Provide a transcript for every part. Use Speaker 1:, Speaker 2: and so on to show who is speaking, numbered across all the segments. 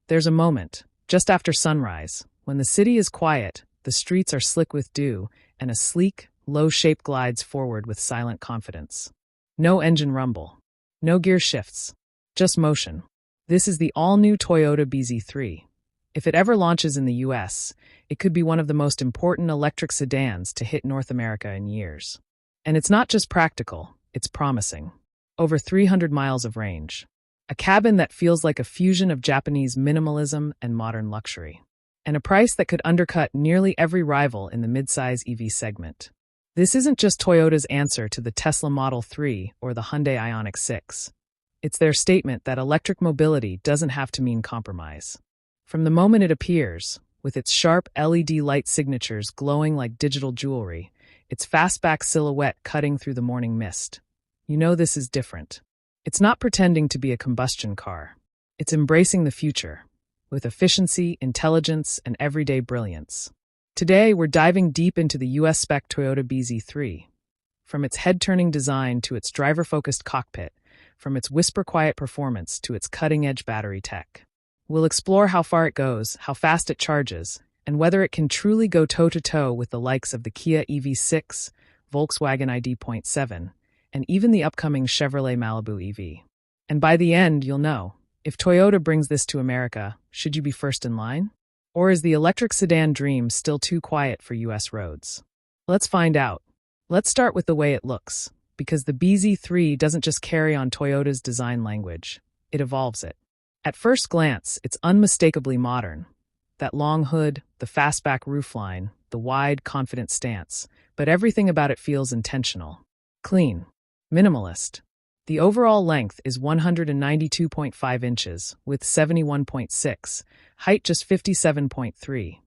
Speaker 1: There's a moment, just after sunrise, when the city is quiet, the streets are slick with dew, and a sleek, low shape glides forward with silent confidence. No engine rumble. No gear shifts. Just motion. This is the all-new Toyota bZ3. If it ever launches in the US, it could be one of the most important electric sedans to hit North America in years. And it's not just practical, it's promising. Over 300 miles of range. A cabin that feels like a fusion of Japanese minimalism and modern luxury. And a price that could undercut nearly every rival in the midsize EV segment. This isn't just Toyota's answer to the Tesla Model 3 or the Hyundai Ioniq 6. It's their statement that electric mobility doesn't have to mean compromise. From the moment it appears, with its sharp LED light signatures glowing like digital jewelry, its fastback silhouette cutting through the morning mist, you know this is different. It's not pretending to be a combustion car. It's embracing the future, with efficiency, intelligence, and everyday brilliance. Today, we're diving deep into the US-spec Toyota bZ3. From its head-turning design to its driver-focused cockpit, from its whisper-quiet performance to its cutting-edge battery tech. We'll explore how far it goes, how fast it charges, and whether it can truly go toe-to-toe with the likes of the Kia EV6, Volkswagen ID.7, and even the upcoming Chevrolet Malibu EV. And by the end, you'll know, if Toyota brings this to America, should you be first in line? Or is the electric sedan dream still too quiet for US roads? Let's find out. Let's start with the way it looks, because the bZ3 doesn't just carry on Toyota's design language, it evolves it. At first glance, it's unmistakably modern. That long hood, the fastback roofline, the wide, confident stance, but everything about it feels intentional. Clean. Minimalist. The overall length is 192.5 inches, width 71.6, height just 57.3,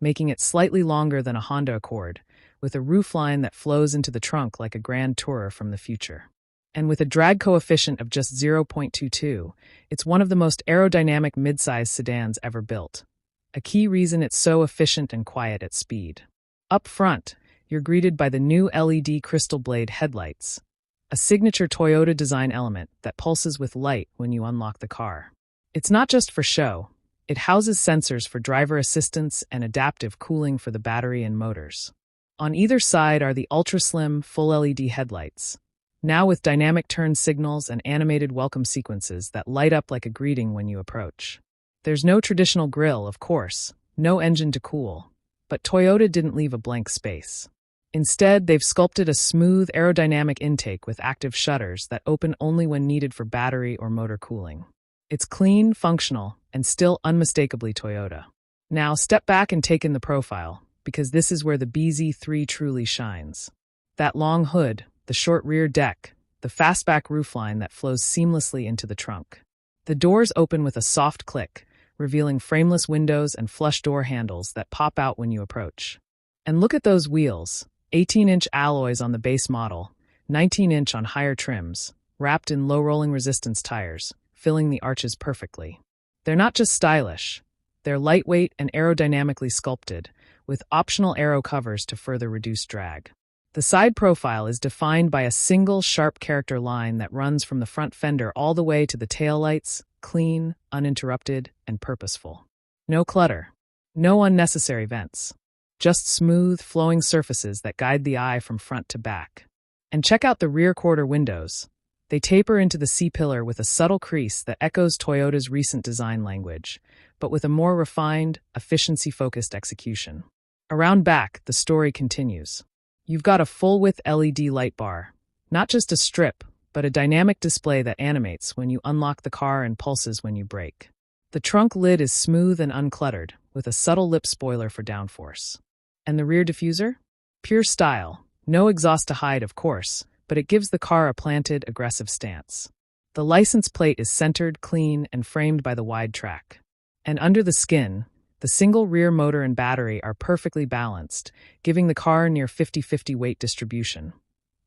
Speaker 1: making it slightly longer than a Honda Accord, with a roofline that flows into the trunk like a Grand Tourer from the future. And with a drag coefficient of just 0.22, it's one of the most aerodynamic midsize sedans ever built. A key reason it's so efficient and quiet at speed. Up front, you're greeted by the new LED crystal blade headlights, a signature Toyota design element that pulses with light when you unlock the car. It's not just for show. It houses sensors for driver assistance and adaptive cooling for the battery and motors. On either side are the ultra-slim, full LED headlights, now with dynamic turn signals and animated welcome sequences that light up like a greeting when you approach. There's no traditional grille, of course, no engine to cool, but Toyota didn't leave a blank space. Instead, they've sculpted a smooth, aerodynamic intake with active shutters that open only when needed for battery or motor cooling. It's clean, functional, and still unmistakably Toyota. Now, step back and take in the profile, because this is where the bZ3 truly shines. That long hood, the short rear deck, the fastback roofline that flows seamlessly into the trunk. The doors open with a soft click, revealing frameless windows and flush door handles that pop out when you approach. And look at those wheels. 18-inch alloys on the base model, 19-inch on higher trims, wrapped in low rolling resistance tires, filling the arches perfectly. They're not just stylish, they're lightweight and aerodynamically sculpted, with optional aero covers to further reduce drag. The side profile is defined by a single sharp character line that runs from the front fender all the way to the taillights, clean, uninterrupted, and purposeful. No clutter, no unnecessary vents. Just smooth, flowing surfaces that guide the eye from front to back. And check out the rear quarter windows. They taper into the C-pillar with a subtle crease that echoes Toyota's recent design language, but with a more refined, efficiency-focused execution. Around back, the story continues. You've got a full-width LED light bar, not just a strip, but a dynamic display that animates when you unlock the car and pulses when you brake. The trunk lid is smooth and uncluttered, with a subtle lip spoiler for downforce. And the rear diffuser? Pure style. No exhaust to hide, of course, but it gives the car a planted, aggressive stance. The license plate is centered, clean, and framed by the wide track. And under the skin, the single rear motor and battery are perfectly balanced, giving the car near 50-50 weight distribution,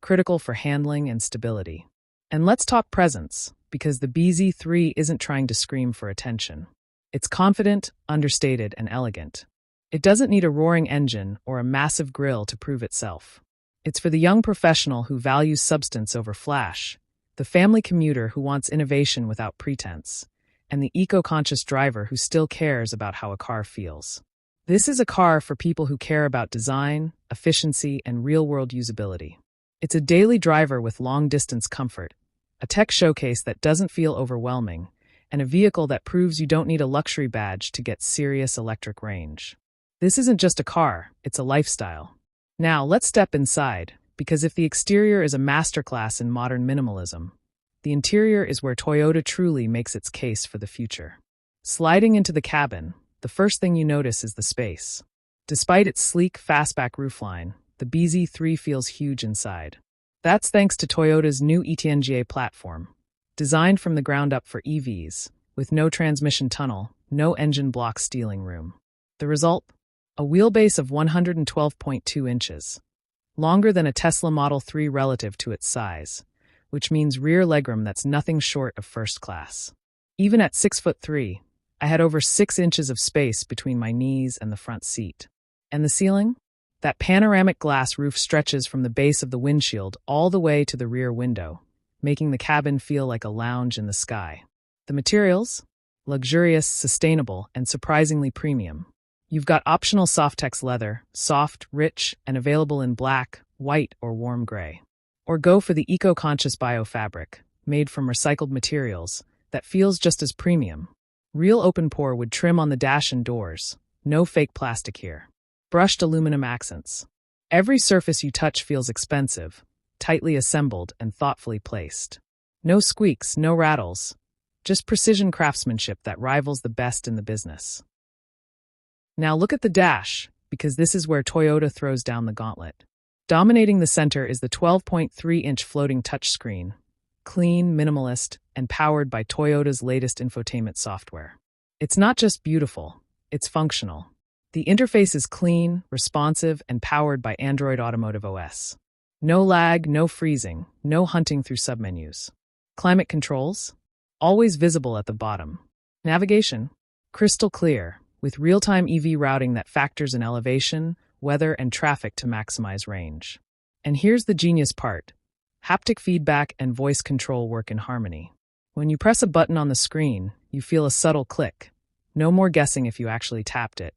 Speaker 1: critical for handling and stability. And let's talk presence, because the bZ3 isn't trying to scream for attention. It's confident, understated, and elegant. It doesn't need a roaring engine or a massive grille to prove itself. It's for the young professional who values substance over flash, the family commuter who wants innovation without pretense, and the eco-conscious driver who still cares about how a car feels. This is a car for people who care about design, efficiency, and real-world usability. It's a daily driver with long-distance comfort, a tech showcase that doesn't feel overwhelming, and a vehicle that proves you don't need a luxury badge to get serious electric range. This isn't just a car, it's a lifestyle. Now, let's step inside, because if the exterior is a masterclass in modern minimalism, the interior is where Toyota truly makes its case for the future. Sliding into the cabin, the first thing you notice is the space. Despite its sleek fastback roofline, the bZ3 feels huge inside. That's thanks to Toyota's new eTNGA platform, designed from the ground up for EVs, with no transmission tunnel, no engine block stealing room. The result? A wheelbase of 112.2 inches, longer than a Tesla Model 3 relative to its size, which means rear legroom that's nothing short of first class. Even at 6'3", I had over 6 inches of space between my knees and the front seat. And the ceiling? That panoramic glass roof stretches from the base of the windshield all the way to the rear window, making the cabin feel like a lounge in the sky. The materials? Luxurious, sustainable, and surprisingly premium. You've got optional Softex leather, soft, rich, and available in black, white, or warm gray. Or go for the eco-conscious biofabric, made from recycled materials, that feels just as premium. Real open-pore wood trim on the dash and doors. No fake plastic here. Brushed aluminum accents. Every surface you touch feels expensive, tightly assembled and thoughtfully placed. No squeaks, no rattles. Just precision craftsmanship that rivals the best in the business. Now look at the dash, because this is where Toyota throws down the gauntlet. Dominating the center is the 12.3-inch floating touchscreen, clean, minimalist, and powered by Toyota's latest infotainment software. It's not just beautiful, it's functional. The interface is clean, responsive, and powered by Android Automotive OS. No lag, no freezing, no hunting through submenus. Climate controls? Always visible at the bottom. Navigation? Crystal clear, with real-time EV routing that factors in elevation, weather, and traffic to maximize range. And here's the genius part. Haptic feedback and voice control work in harmony. When you press a button on the screen, you feel a subtle click. No more guessing if you actually tapped it.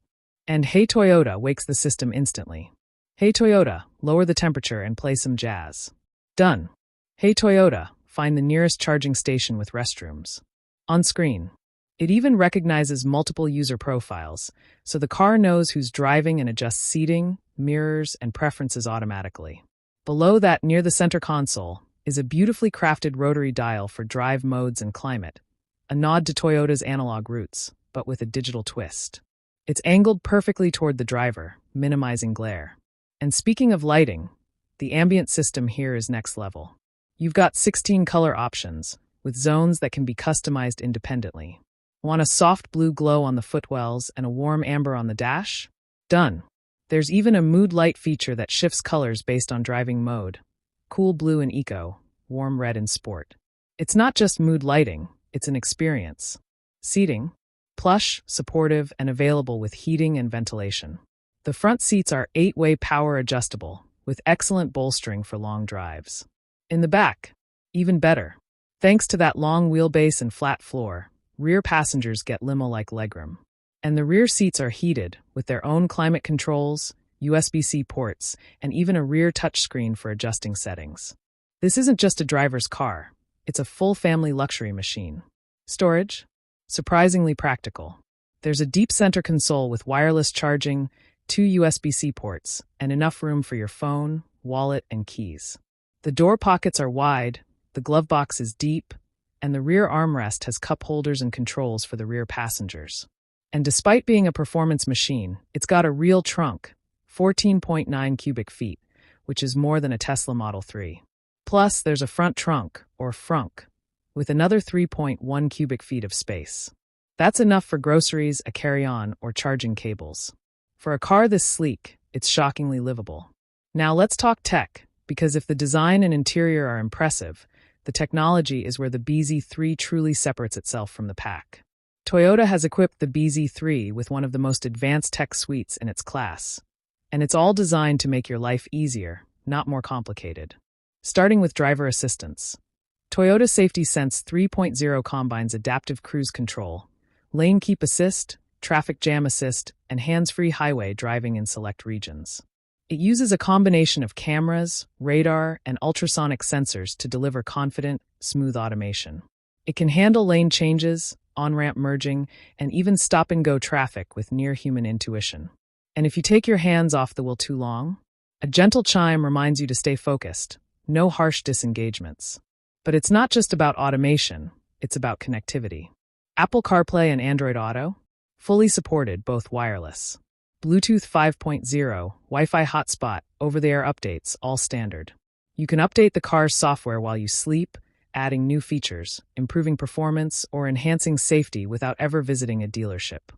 Speaker 1: And Hey Toyota wakes the system instantly. Hey Toyota, lower the temperature and play some jazz. Done. Hey Toyota, find the nearest charging station with restrooms. On screen. It even recognizes multiple user profiles, so the car knows who's driving and adjusts seating, mirrors, and preferences automatically. Below that, near the center console, is a beautifully crafted rotary dial for drive modes and climate, a nod to Toyota's analog roots, but with a digital twist. It's angled perfectly toward the driver, minimizing glare. And speaking of lighting, the ambient system here is next level. You've got 16 color options, with zones that can be customized independently. Want a soft blue glow on the footwells and a warm amber on the dash? Done. There's even a mood light feature that shifts colors based on driving mode. Cool blue in eco, warm red in sport. It's not just mood lighting, it's an experience. Seating? Plush, supportive, and available with heating and ventilation. The front seats are 8-way power adjustable, with excellent bolstering for long drives. In the back, even better. Thanks to that long wheelbase and flat floor, rear passengers get limo-like legroom. And the rear seats are heated, with their own climate controls, USB-C ports, and even a rear touchscreen for adjusting settings. This isn't just a driver's car, it's a full family luxury machine. Storage? Surprisingly practical. There's a deep center console with wireless charging, 2 USB-C ports, and enough room for your phone, wallet, and keys. The door pockets are wide, the glove box is deep, and the rear armrest has cup holders and controls for the rear passengers. And despite being a performance machine, it's got a real trunk, 14.9 cubic feet, which is more than a Tesla Model 3. Plus, there's a front trunk, or frunk, with another 3.1 cubic feet of space. That's enough for groceries, a carry-on, or charging cables. For a car this sleek, it's shockingly livable. Now let's talk tech, because if the design and interior are impressive, the technology is where the bZ3 truly separates itself from the pack. Toyota has equipped the bZ3 with one of the most advanced tech suites in its class, and it's all designed to make your life easier, not more complicated. Starting with driver assistance. Toyota Safety Sense 3.0 combines adaptive cruise control, lane keep assist, traffic jam assist, and hands-free highway driving in select regions. It uses a combination of cameras, radar, and ultrasonic sensors to deliver confident, smooth automation. It can handle lane changes, on-ramp merging, and even stop-and-go traffic with near-human intuition. And if you take your hands off the wheel too long, a gentle chime reminds you to stay focused, no harsh disengagements. But it's not just about automation, it's about connectivity. Apple CarPlay and Android Auto, fully supported, both wireless. Bluetooth 5.0, Wi-Fi hotspot, over-the-air updates, all standard. You can update the car's software while you sleep, adding new features, improving performance, or enhancing safety without ever visiting a dealership.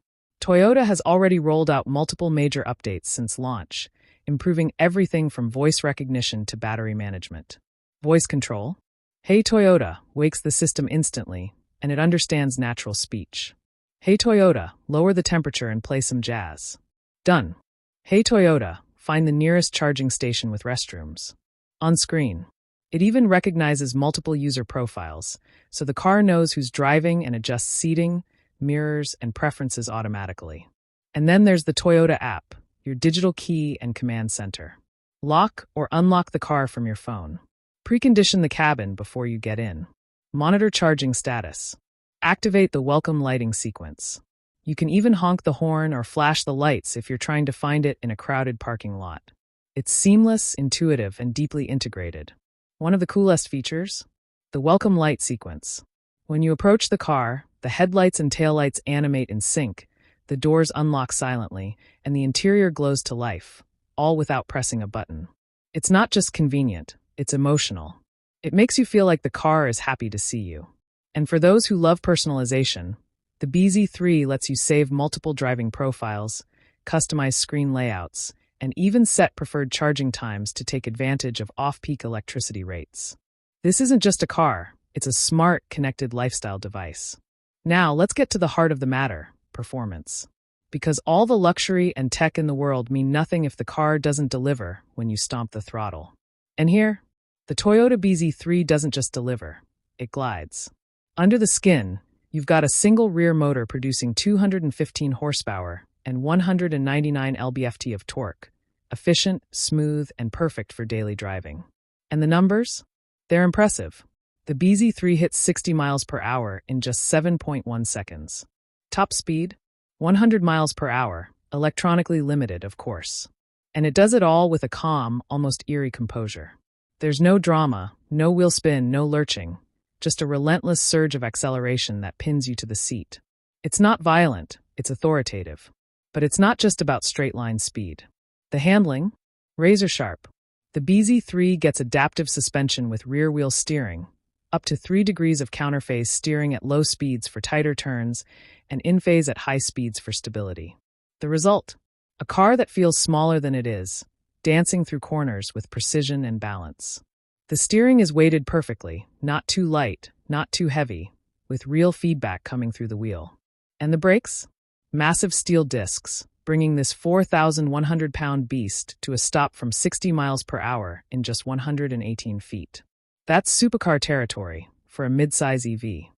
Speaker 1: Toyota has already rolled out multiple major updates since launch, improving everything from voice recognition to battery management. Voice control. Hey Toyota wakes the system instantly, and it understands natural speech. Hey Toyota, lower the temperature and play some jazz. Done. Hey Toyota, find the nearest charging station with restrooms. On screen. It even recognizes multiple user profiles, so the car knows who's driving and adjusts seating, mirrors, and preferences automatically. And then there's the Toyota app, your digital key and command center. Lock or unlock the car from your phone. Precondition the cabin before you get in. Monitor charging status. Activate the welcome lighting sequence. You can even honk the horn or flash the lights if you're trying to find it in a crowded parking lot. It's seamless, intuitive, and deeply integrated. One of the coolest features? The welcome light sequence. When you approach the car, the headlights and taillights animate in sync, the doors unlock silently, and the interior glows to life, all without pressing a button. It's not just convenient, it's emotional. It makes you feel like the car is happy to see you. And for those who love personalization, the bZ3 lets you save multiple driving profiles, customize screen layouts, and even set preferred charging times to take advantage of off-peak electricity rates. This isn't just a car, it's a smart, connected lifestyle device. Now, let's get to the heart of the matter, performance. Because all the luxury and tech in the world mean nothing if the car doesn't deliver when you stomp the throttle. And here, the Toyota bZ3 doesn't just deliver, it glides. Under the skin, you've got a single rear motor producing 215 horsepower and 199 lb-ft of torque, efficient, smooth, and perfect for daily driving. And the numbers? They're impressive. The bZ3 hits 60 miles per hour in just 7.1 seconds. Top speed? 100 miles per hour, electronically limited, of course. And it does it all with a calm, almost eerie composure. There's no drama, no wheel spin, no lurching. Just a relentless surge of acceleration that pins you to the seat. It's not violent, it's authoritative. But it's not just about straight-line speed. The handling? Razor sharp. The bZ3 gets adaptive suspension with rear-wheel steering, up to 3 degrees of counterphase steering at low speeds for tighter turns, and in-phase at high speeds for stability. The result? A car that feels smaller than it is, dancing through corners with precision and balance. The steering is weighted perfectly, not too light, not too heavy, with real feedback coming through the wheel. And the brakes? Massive steel discs, bringing this 4,100-pound beast to a stop from 60 miles per hour in just 118 feet. That's supercar territory for a mid-size EV.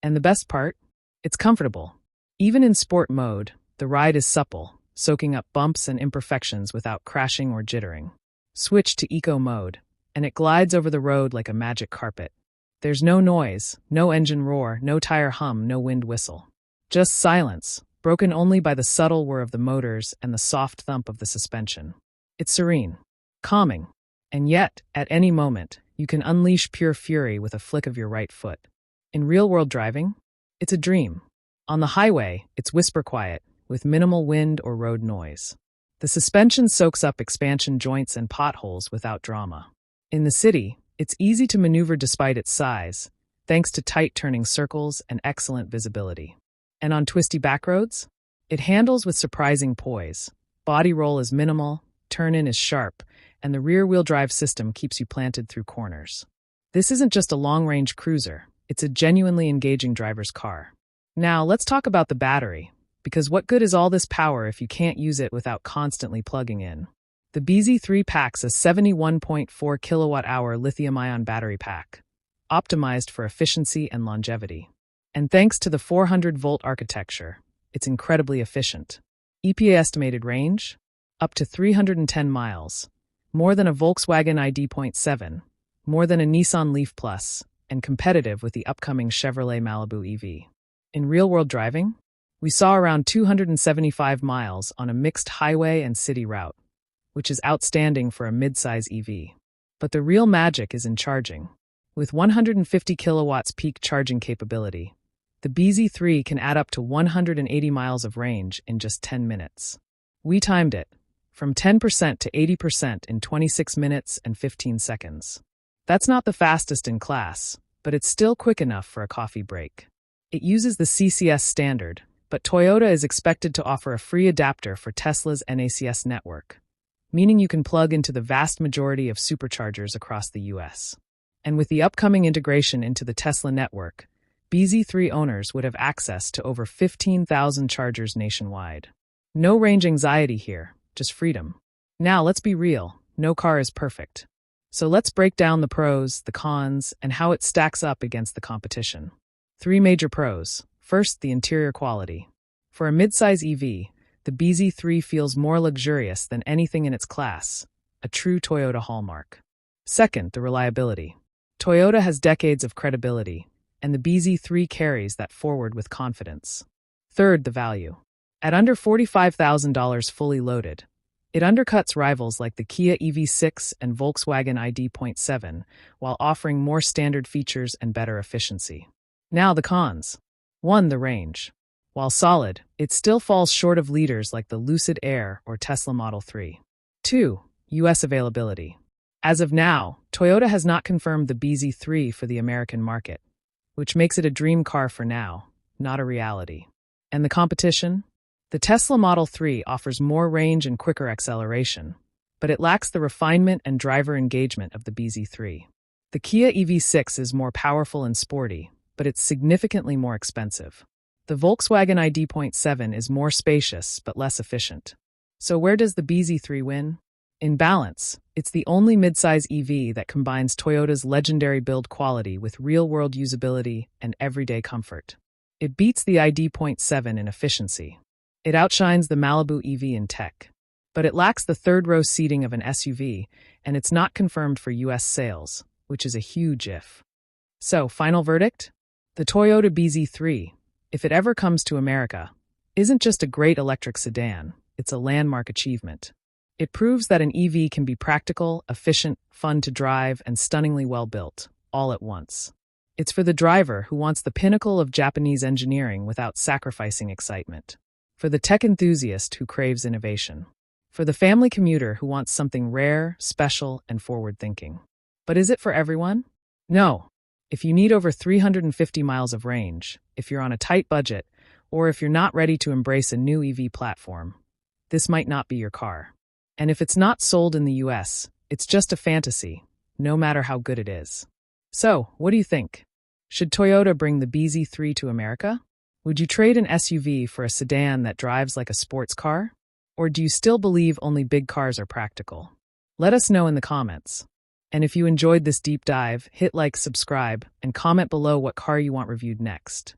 Speaker 1: And the best part? It's comfortable. Even in sport mode, the ride is supple, soaking up bumps and imperfections without crashing or jittering. Switch to eco mode, and it glides over the road like a magic carpet. There's no noise, no engine roar, no tire hum, no wind whistle. Just silence, broken only by the subtle whir of the motors and the soft thump of the suspension. It's serene, calming, and yet, at any moment, you can unleash pure fury with a flick of your right foot. In real-world driving, it's a dream. On the highway, it's whisper quiet, with minimal wind or road noise. The suspension soaks up expansion joints and potholes without drama. In the city, it's easy to maneuver despite its size, thanks to tight turning circles and excellent visibility. And on twisty backroads, it handles with surprising poise. Body roll is minimal, turn-in is sharp, and the rear-wheel drive system keeps you planted through corners. This isn't just a long-range cruiser, it's a genuinely engaging driver's car. Now, let's talk about the battery, because what good is all this power if you can't use it without constantly plugging in? The bZ3 packs a 71.4 kilowatt-hour lithium-ion battery pack, optimized for efficiency and longevity. And thanks to the 400-volt architecture, it's incredibly efficient. EPA estimated range? Up to 310 miles. More than a Volkswagen ID.7, more than a Nissan Leaf Plus, and competitive with the upcoming Chevrolet Malibu EV. In real-world driving, we saw around 275 miles on a mixed highway and city route, which is outstanding for a mid-size EV. But the real magic is in charging. With 150 kilowatts peak charging capability, the bZ3 can add up to 180 miles of range in just 10 minutes. We timed it, from 10% to 80% in 26 minutes and 15 seconds. That's not the fastest in class, but it's still quick enough for a coffee break. It uses the CCS standard, but Toyota is expected to offer a free adapter for Tesla's NACS network, meaning you can plug into the vast majority of superchargers across the US. And with the upcoming integration into the Tesla network, bZ3 owners would have access to over 15,000 chargers nationwide. No range anxiety here, just freedom. Now let's be real, no car is perfect. So let's break down the pros, the cons, and how it stacks up against the competition. 3 major pros. First, the interior quality. For a midsize EV, the bZ3 feels more luxurious than anything in its class, a true Toyota hallmark. Second, the reliability. Toyota has decades of credibility, and the bZ3 carries that forward with confidence. Third, the value. At under $45,000 fully loaded, it undercuts rivals like the Kia EV6 and Volkswagen ID.7 while offering more standard features and better efficiency. Now the cons. 1. The range. While solid, it still falls short of leaders like the Lucid Air or Tesla Model 3. 2. US availability. As of now, Toyota has not confirmed the bZ3 for the American market, which makes it a dream car for now, not a reality. And the competition? The Tesla Model 3 offers more range and quicker acceleration, but it lacks the refinement and driver engagement of the bZ3. The Kia EV6 is more powerful and sporty, but it's significantly more expensive. The Volkswagen ID.7 is more spacious but less efficient. So where does the bZ3 win? In balance, it's the only midsize EV that combines Toyota's legendary build quality with real-world usability and everyday comfort. It beats the ID.7 in efficiency. It outshines the Malibu EV in tech. But it lacks the third-row seating of an SUV, and it's not confirmed for US sales, which is a huge if. So, final verdict? The Toyota bZ3, if it ever comes to America, isn't just a great electric sedan, it's a landmark achievement. It proves that an EV can be practical, efficient, fun to drive, and stunningly well-built, all at once. It's for the driver who wants the pinnacle of Japanese engineering without sacrificing excitement. For the tech enthusiast who craves innovation. For the family commuter who wants something rare, special, and forward-thinking. But is it for everyone? No. If you need over 350 miles of range, if you're on a tight budget, or if you're not ready to embrace a new EV platform, this might not be your car. And if it's not sold in the US, it's just a fantasy, no matter how good it is. So, what do you think? Should Toyota bring the bZ3 to America? Would you trade an SUV for a sedan that drives like a sports car? Or do you still believe only big cars are practical? Let us know in the comments. And if you enjoyed this deep dive, hit like, subscribe, and comment below what car you want reviewed next.